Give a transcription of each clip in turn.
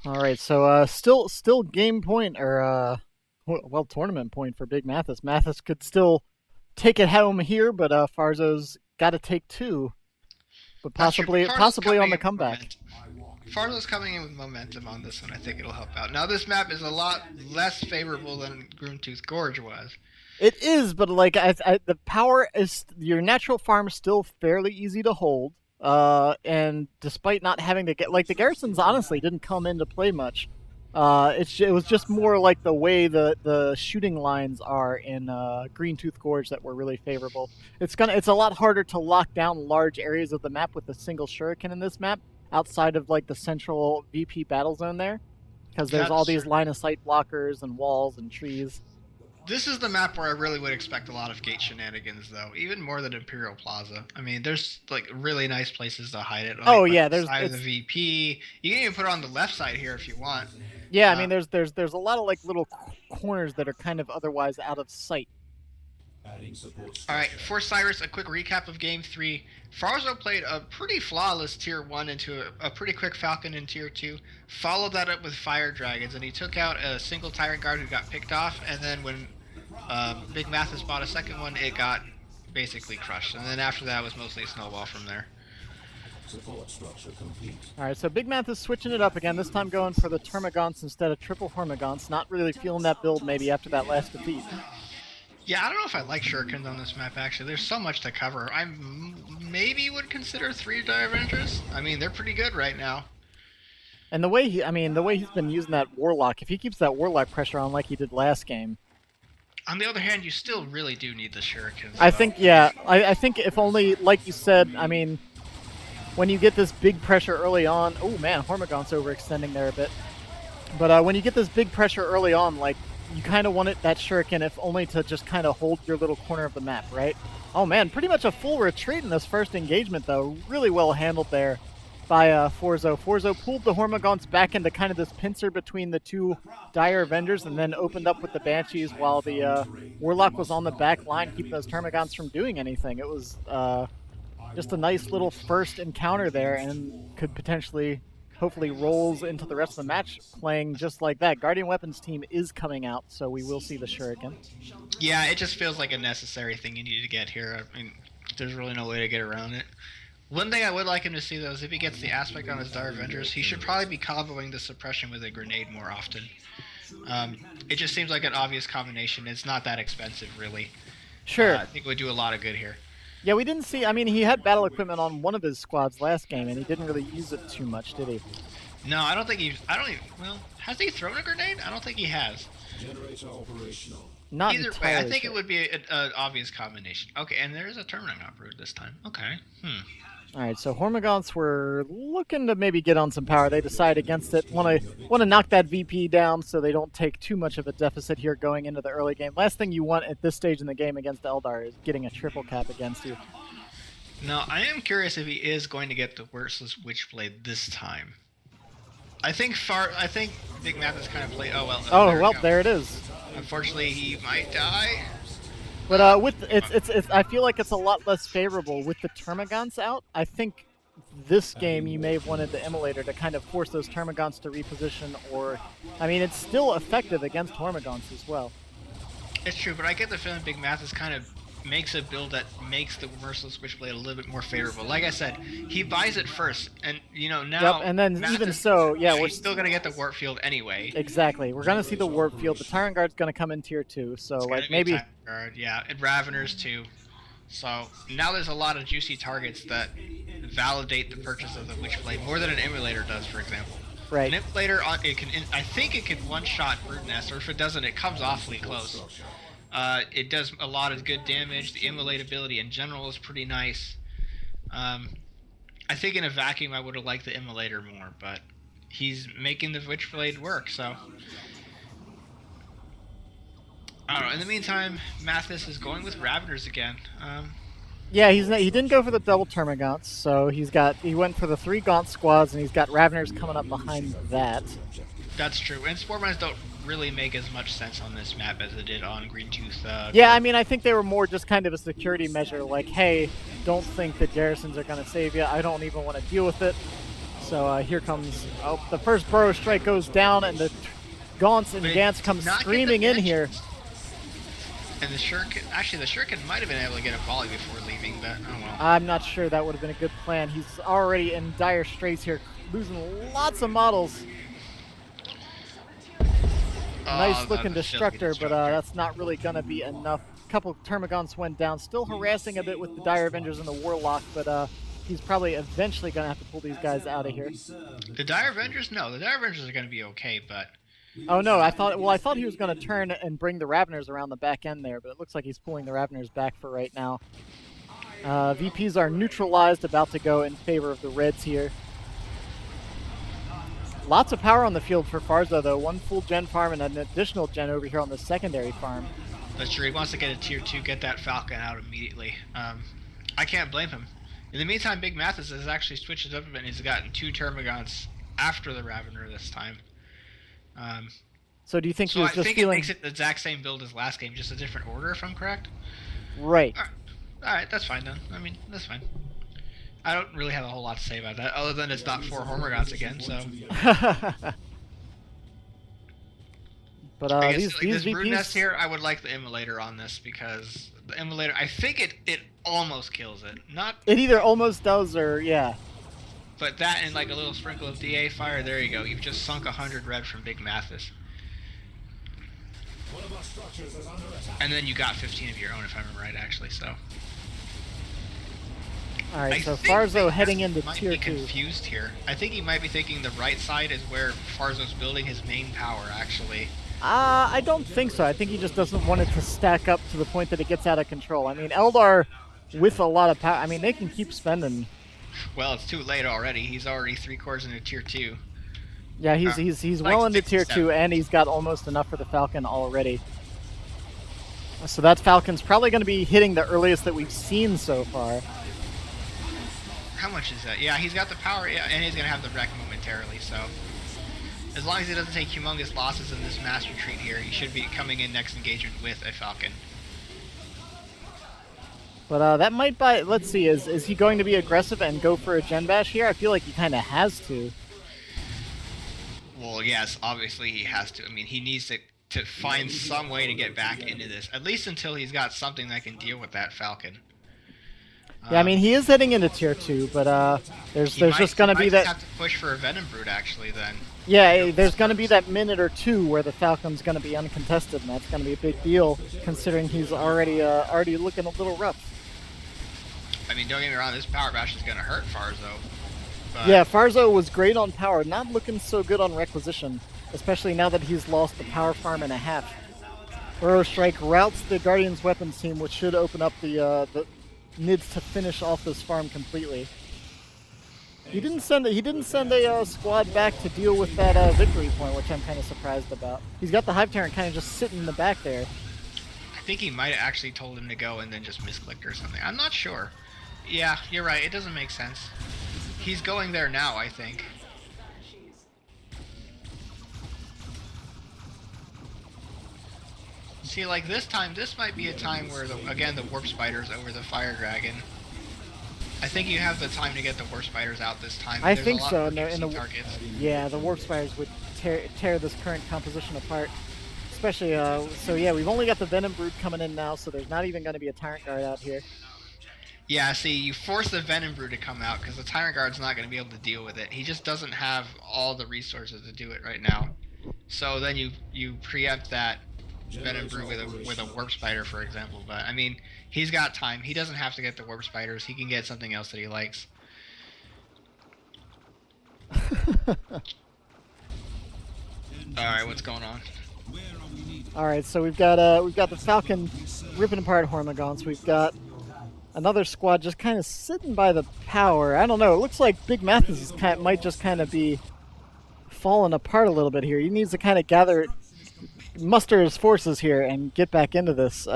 All right, so still game point or well tournament point for BigMathis. Mathis could still take it home here, but Farzo's got to take two, but That's true, but Farzo's possibly on coming the in with comeback. momentum. Farzo's coming in with momentum on this one. I think it'll help out. Now, this map is a lot less favorable than Groontooth Gorge was. It is, but like the power is your natural farm is still fairly easy to hold. And despite not having to get like the garrisons, honestly didn't come into play much. It was just more like the way the shooting lines are in Green Tooth Gorge that were really favorable. It's a lot harder to lock down large areas of the map with a single shuriken in this map outside of like the central VP battle zone there, because there's all That's these true. line of sight blockers and walls and trees. This is the map where I really would expect a lot of gate shenanigans, though, even more than Imperial Plaza. I mean, there's like really nice places to hide it, Oh like yeah, the there's side of the it's VP. You can even put it on the left side here if you want. yeah. I Uh, mean, there's a lot of like little corners that are kind of otherwise out of sight. all right, for Cyrus, a quick recap of Game 3. Farzo played a pretty flawless Tier 1 into a pretty quick Falcon in Tier 2, followed that up with Fire Dragons, and he took out a single Tyrant Guard who got picked off, and then when BigMathis bought a second one, it got basically crushed. And then after that was mostly a snowball from there. All right, so Big Math is switching it up again. This time going for the Termagants instead of triple Hormagaunts. Not really feeling that build maybe after that last defeat. Yeah, I don't know if I like shurikens on this map, actually. There's so much to cover. I maybe would consider 3 Dire Avengers. I mean, they're pretty good right now. And the way he's been using that Warlock, if he keeps that Warlock pressure on like he did last game, On the other hand, you still really do need the shurikens, I though. think, yeah, I think if only, like you said, I mean, when you get this big pressure early on, oh man, Hormagaunts overextending there a bit. But when you get this big pressure early on, like, you kind of want it, that shuriken, if only to just kind of hold your little corner of the map, right? Oh man, pretty much a full retreat in this first engagement, though. Really well handled there by Forzo. Forzo pulled the Hormagaunts back into kind of this pincer between the two Dire Avengers and then opened up with the Banshees while the Warlock was on the back line, keeping those Termagants from doing anything. It was just a nice little first encounter there and could potentially, hopefully, rolls into the rest of the match playing just like that. Guardian Weapons team is coming out, so we will see the Shuriken. Yeah, it just feels like a necessary thing you need to get here. I mean, there's really no way to get around it. One thing I would like him to see, though, is if he gets the aspect on his Dire Avengers, he should probably be comboing the suppression with a grenade more often. It just seems like an obvious combination. It's not that expensive, really. Sure. I think it would do a lot of good here. Yeah, we didn't see. I mean, he had battle equipment on one of his squads last game, and he didn't really use it too much, did he? No, I don't think he's. I don't even. Well, has he thrown a grenade? I don't think he has. Not Either way, I entirely think sure. it would be an obvious combination. Okay, and there's a Terminator route this time. Okay. All right, so Hormagaunts were looking to maybe get on some power. They decide against it. Want to knock that VP down so they don't take too much of a deficit here going into the early game. Last thing you want at this stage in the game against Eldar is getting a triple cap against you. Now, I am curious if he is going to get the Worthless Witchblade this time. I think BigMathis kind of played. Oh well. Oh there we well, go. there it is. Unfortunately, he might die. But with it's I feel like it's a lot less favorable with the Termagants out. I think this game you may have wanted the Immolator to kind of force those Termagants to reposition, or I mean it's still effective against Hormagaunts as well. It's true, but I get the feeling BigMathis kind of makes a build that makes the Merciless Witchblade a little bit more favorable. Like I said, he buys it first, and now. Yep, and then even so, yeah, we're he's still gonna get the Warp Field anyway. exactly. We're gonna see the Warp Field. The Tyrant Guard's gonna come in tier 2, so It's gonna like be a maybe Time Guard, yeah, and Raveners too. So now there's a lot of juicy targets that validate the purchase of the Witchblade more than an Emulator does, for example. right. An Emulator, I think it can one-shot Brood Nest, or if it doesn't, it comes awfully close. It does a lot of good damage. The Immolate ability in general is pretty nice. I think in a vacuum I would have liked the Immolator more, but he's making the Witchblade work, so. I don't know. In the meantime, Mathis is going with Raveners again. Yeah, he didn't go for the double Termagants, so he went for the 3 Gaunt squads, and he's got Raveners coming up behind that. That's true. And Spore Mines don't really make as much sense on this map as it did on Green Tooth. Yeah, I mean, I think they were more just kind of a security measure, like, hey, don't think that garrisons are going to save you. I don't even want to deal with it. So here comes the first Burrow Strike goes down, and the Gaunts and Gants come screaming in here. And the Shuriken might have been able to get a volley before leaving, but oh well. I'm not sure that would have been a good plan. He's already in dire straits here, losing lots of models. Nice looking Destructor, but that's not really going to be enough. A couple Termagants went down, still harassing a bit with the Dire Avengers and the Warlock, but he's probably eventually going to have to pull these guys out of here. The Dire Avengers? No, the Dire Avengers are going to be okay, but... Oh no, I thought he was going to turn and bring the Raveners around the back end there, but it looks like he's pulling the Raveners back for right now. VPs are neutralized, about to go in favor of the Reds here. Lots of power on the field for Farzo, though. One full gen farm and an additional gen over here on the secondary farm. That's true. He wants to get a tier 2, get that Falcon out immediately. I can't blame him. In the meantime, BigMathis has actually switched it up a bit, and he's gotten 2 Termagants after the Ravener this time. So do you think he was just feeling... I think it makes it the exact same build as last game, just a different order, if I'm correct? Right. All right, that's fine then. I mean, that's fine. I don't really have a whole lot to say about that, other than it's not 4 Hormagaunts again, so... But these VPs... Brood Nest here, I would like the Immolator on this, because the Immolator, I think it almost kills it. It either almost does or, yeah. But that and like a little sprinkle of DA fire, there you go. You've just sunk 100 red from BigMathis. And then you got 15 of your own, if I remember right, actually, so... Alright, so Farzo heading into tier 2. Might be confused here. I think he might be thinking the right side is where Farzo's building his main power, actually. I don't think so. I think he just doesn't want it to stack up to the point that it gets out of control. I mean, Eldar, with a lot of power, I mean, they can keep spending. Well, it's too late already. He's already 3/4 into tier 2. Yeah, he's like well into tier 2, and he's got almost enough for the Falcon already. So that Falcon's probably going to be hitting the earliest that we've seen so far. How much is that? Yeah, he's got the power, yeah, and he's going to have the wreck momentarily, so... As long as he doesn't take humongous losses in this mass retreat here, he should be coming in next engagement with a Falcon. But that might buy... Let's see, is he going to be aggressive and go for a Gen Bash here? I feel like he kind of has to. Well, yes, obviously he has to. I mean, he needs to find some way to get back into this, at least until he's got something that can deal with that Falcon. Yeah, I mean, he is heading into tier 2, but there's just going to be that... He might have to push for a Venom Brood, actually, then. Yeah, there's going to be that minute or two where the Falcon's going to be uncontested, and that's going to be a big deal, considering he's already looking a little rough. I mean, don't get me wrong, this Power Bash is going to hurt Farzo. But... Yeah, Farzo was great on power, not looking so good on requisition, especially now that he's lost the power farm and a half. Burrow Strike routes the Guardian's weapons team, which should open up the needs to finish off this farm completely. He didn't send a squad back to deal with that victory point, which I'm kind of surprised about. He's got the Hive Tyrant kind of just sitting in the back there. I think he might have actually told him to go and then just misclicked or something. I'm not sure. Yeah, you're right. It doesn't make sense. He's going there now, I think. See, like this time, this might be a time where, again, the Warp Spider's over the Fire Dragon. I think you have the time to get the Warp Spiders out this time. I think so. Targets. Yeah, the Warp Spiders would tear this current composition apart. Especially, so yeah, we've only got the Venom Brood coming in now, so there's not even going to be a Tyrant Guard out here. Yeah, see, you force the Venom Brood to come out because the Tyrant Guard's not going to be able to deal with it. He just doesn't have all the resources to do it right now. So then you preempt that Venom Brood with a Warp Spider, for example. But I mean, he's got time. He doesn't have to get the Warp Spiders. He can get something else that he likes. Alright, what's going on? Alright, so we've got the Falcon ripping apart Hormagaunts. We've got another squad just kind of sitting by the power. I don't know. It looks like BigMathis might just kind of be falling apart a little bit here. He needs to kind of muster his forces here and get back into this.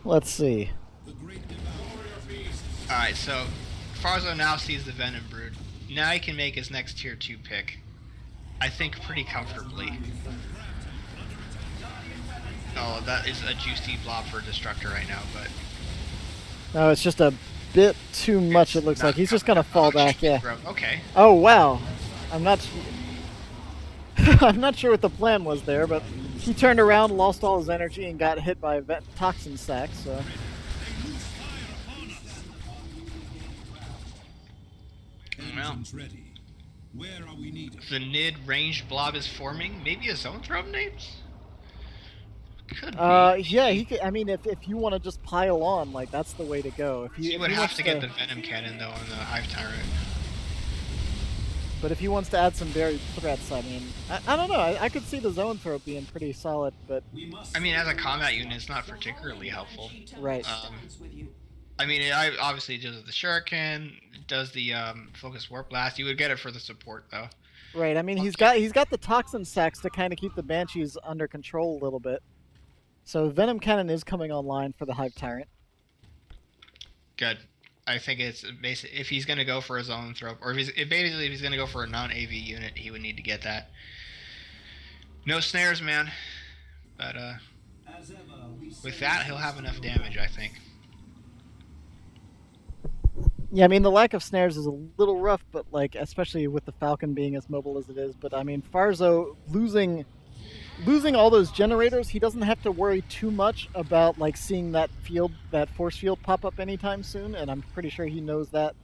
Let's see. Alright, so Farzo now sees the Venom Brood. Now he can make his next tier 2 pick. I think pretty comfortably. Oh, that is a juicy blob for a Destructor right now, but... No, it's just a bit too much, it looks like. He's just gonna fall back, yeah. Okay. Oh, wow. I'm not... I'm not sure what the plan was there, but he turned around, lost all his energy, and got hit by a toxin sac, so... Well, the Nid ranged blob is forming. Maybe a zone throw names? Could be. Yeah, he could, I mean, if you want to just pile on, like, that's the way to go. If he would have to get the Venom Cannon, though, on the Hive Tyrant. But if he wants to add some varied threats, I mean, I don't know. I could see the zone throw being pretty solid, but... I mean, as a combat unit, it's not particularly helpful. Right. I mean, it obviously does the Shuriken, it does the Focus Warp Blast. You would get it for the support, though. Right. I mean, he's got the Toxin Sacs to kind of keep the Banshees under control a little bit. So Venom Cannon is coming online for the Hive Tyrant. Good. I think it's basic. If he's going to go for a zone throw, or if he's going to go for a non-AV unit, he would need to get that. No snares, man. But with that, he'll have enough damage, I think. Yeah, I mean, the lack of snares is a little rough, but, like, especially with the Falcon being as mobile as it is. But, I mean, Farzo losing all those generators, he doesn't have to worry too much about, like, seeing that force field pop up anytime soon, and I'm pretty sure he knows that.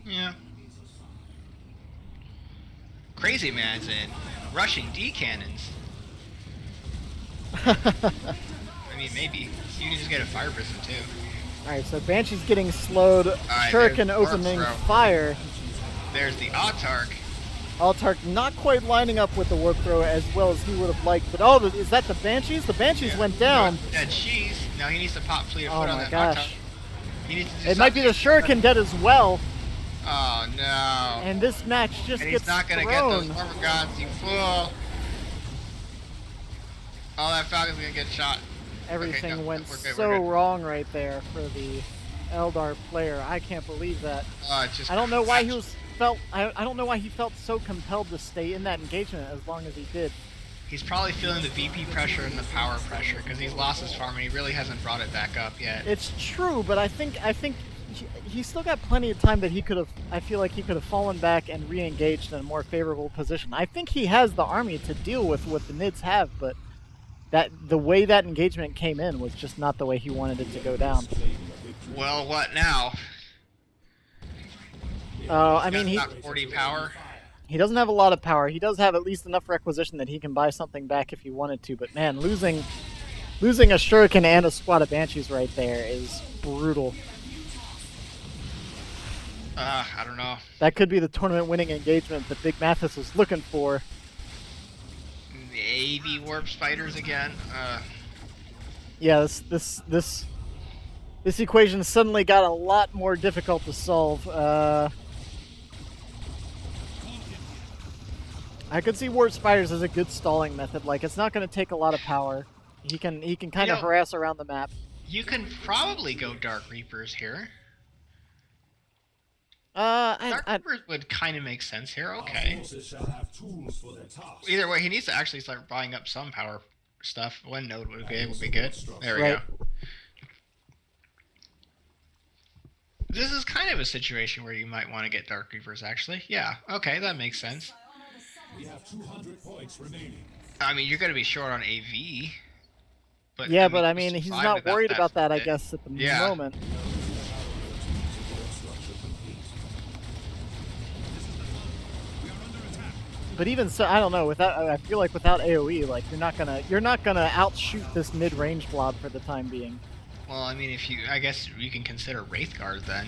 Yeah. Crazy Man's in. Rushing D cannons. I mean, maybe. You can just get a Fire Prism, too. Alright, so Banshee's getting slowed. Shuriken opening fire. There's the Autark. Autark not quite lining up with the warp throw as well as he would have liked. But oh, is that the Banshees? The Banshees went down. Dead cheese. Now he needs to pop fleet of foot on that gosh. Autark. He needs to do it might be the Shuriken dead as well. Oh no. And this match just gets thrown. He's not going to get those armor gods, you fool. Oh, that Falcon's going to get shot. Everything went so wrong right there for the Eldar player. I can't believe that. I don't know why I don't know why he felt so compelled to stay in that engagement as long as he did. He's probably feeling the VP pressure and the power pressure because he's lost his farm and he really hasn't brought it back up yet. It's true, but I think he still got plenty of time that he could have. I feel like he could have fallen back and re-engaged in a more favorable position. I think he has the army to deal with what the Nids have, but the way that engagement came in was just not the way he wanted it to go down. Well, what now? I mean, he's got 40 power. He doesn't have a lot of power. He does have at least enough requisition that he can buy something back if he wanted to. But man, losing a Shuriken and a squad of Banshees right there is brutal. I don't know. That could be the tournament-winning engagement that BigMathis was looking for. The AV warp spiders again. Yeah, this equation suddenly got a lot more difficult to solve. I could see warp spiders as a good stalling method. Like, it's not going to take a lot of power. He can kind of harass around the map. You can probably go Dark Reapers here. Dark Reapers would kind of make sense here. Okay. Either way, he needs to actually start buying up some power stuff. One node would be able to be good. There we go. This is kind of a situation where you might want to get Dark Reapers, actually. Yeah, okay, that makes sense. We have 200 points remaining. I mean, you're going to be short on AV. But, yeah, but I mean, he's not worried about that, I guess, at the moment. But even so, I don't know. I feel like without AOE, like you're not gonna outshoot this mid-range blob for the time being. Well, I mean, I guess you can consider Wraithguard then.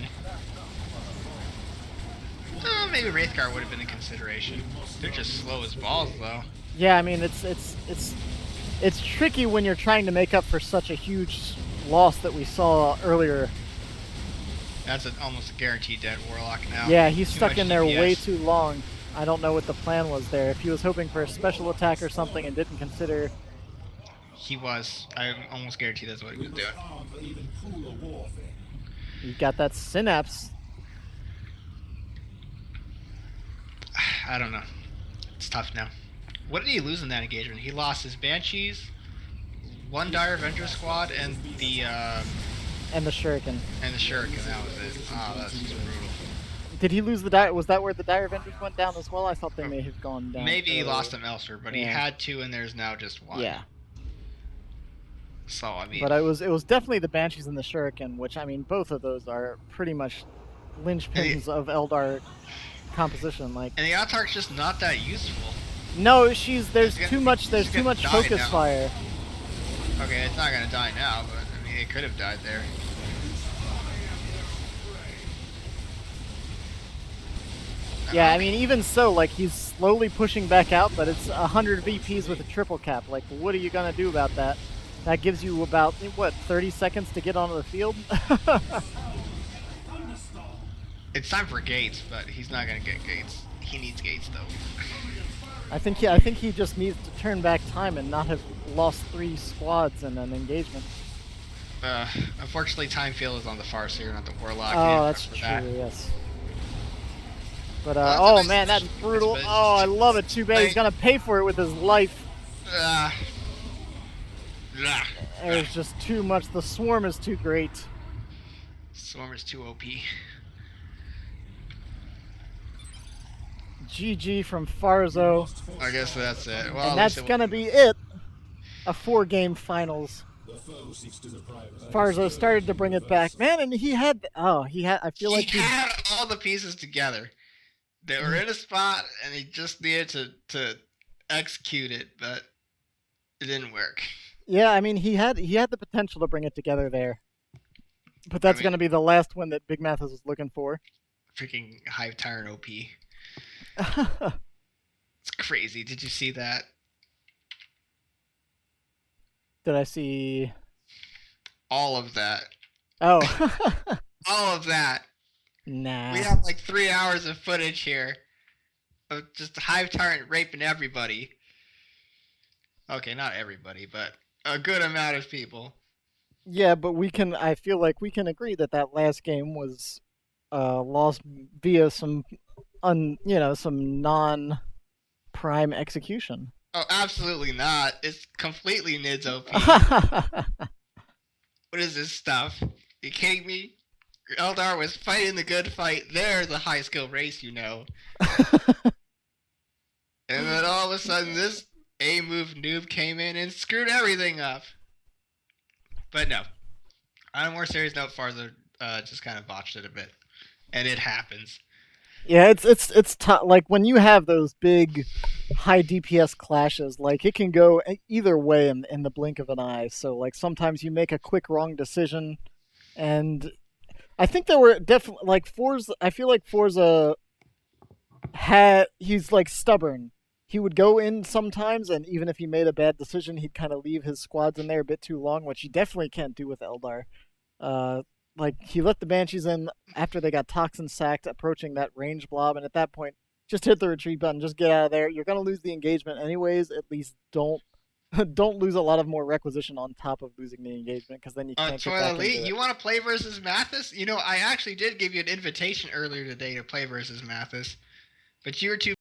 Maybe Wraithguard would have been a consideration. They're just slow as balls, though. Yeah, I mean, it's tricky when you're trying to make up for such a huge loss that we saw earlier. That's almost a guaranteed dead Warlock now. Yeah, he's stuck in there way too long. I don't know what the plan was there. If he was hoping for a special attack or something and didn't consider... He was. I'm almost guaranteed that's what he was doing. You got that Synapse. I don't know. It's tough now. What did he lose in that engagement? He lost his Banshees, one Dire Avenger squad, and the And the Shuriken. And the Shuriken, that was it. Oh, that's just brutal. Did he lose the dire? Was that where the Dire Avengers went down as well? I thought they may have gone down. Maybe he earlier. lost them elsewhere, but he had two, and there's now just one. Yeah. So I mean. But it was definitely the Banshees and the Shuriken, which I mean, both of those are pretty much linchpins of Eldar composition. Like. And the Autarch's just not that useful. No, there's too much focus now. fire. Okay, it's not gonna die now, but I mean, it could have died there. Yeah, I mean, even so, like, he's slowly pushing back out, but it's 100 VPs with a triple cap. Like, what are you gonna do about that? That gives you about, what, 30 seconds to get onto the field? It's time for Gates, but he's not gonna get Gates. He needs Gates, though. I think he just needs to turn back time and not have lost 3 squads in an engagement. Unfortunately, Time Field is on the Farce here, not the Warlock. Oh, that's true, yes. But, oh nice man, that's brutal. nice Oh, I love it. Too bad he's gonna pay for it with his life. There's just too much. The Swarm is too great. Swarm is too OP. GG from Farzo. I guess that's it. Well, And that's gonna be it. A 4-game finals. Farzo started to bring it back. Man, and he had, I feel like he had all the pieces together. They were in a spot, and he just needed to execute it, but it didn't work. Yeah, I mean, he had the potential to bring it together there. But that's going to be the last one that BigMathis was looking for. Freaking Hive Tyrant OP. It's crazy. Did you see that? Did I see... All of that. Oh. All of that. Nah. We have like 3 hours of footage here of just Hive Tyrant raping everybody. Okay, not everybody, but a good amount of people. Yeah, but I feel like we can agree that last game was lost via some some non-prime execution. Oh, absolutely not. It's completely Nids OP. What is this stuff? You kidding me? Eldar was fighting the good fight. They're the high skill race, you know. And then all of a sudden this A-move noob came in and screwed everything up. But no. On a more serious note, Farzo just kind of botched it a bit. And it happens. Yeah, it's tough. Like, when you have those big high DPS clashes, like, it can go either way in the blink of an eye. So, like, sometimes you make a quick wrong decision, and I think there were definitely, like, Forza, I feel like Forza he's, like, stubborn. He would go in sometimes, and even if he made a bad decision, he'd kind of leave his squads in there a bit too long, which you definitely can't do with Eldar. Like, he let the Banshees in after they got toxin sacked, approaching that range blob, and at that point, just hit the retreat button, just get out of there. You're gonna lose the engagement anyways. At least don't lose a lot of more requisition on top of losing the engagement, because then you can't get back into it. You want to play versus Mathis? You know, I actually did give you an invitation earlier today to play versus Mathis, but you were too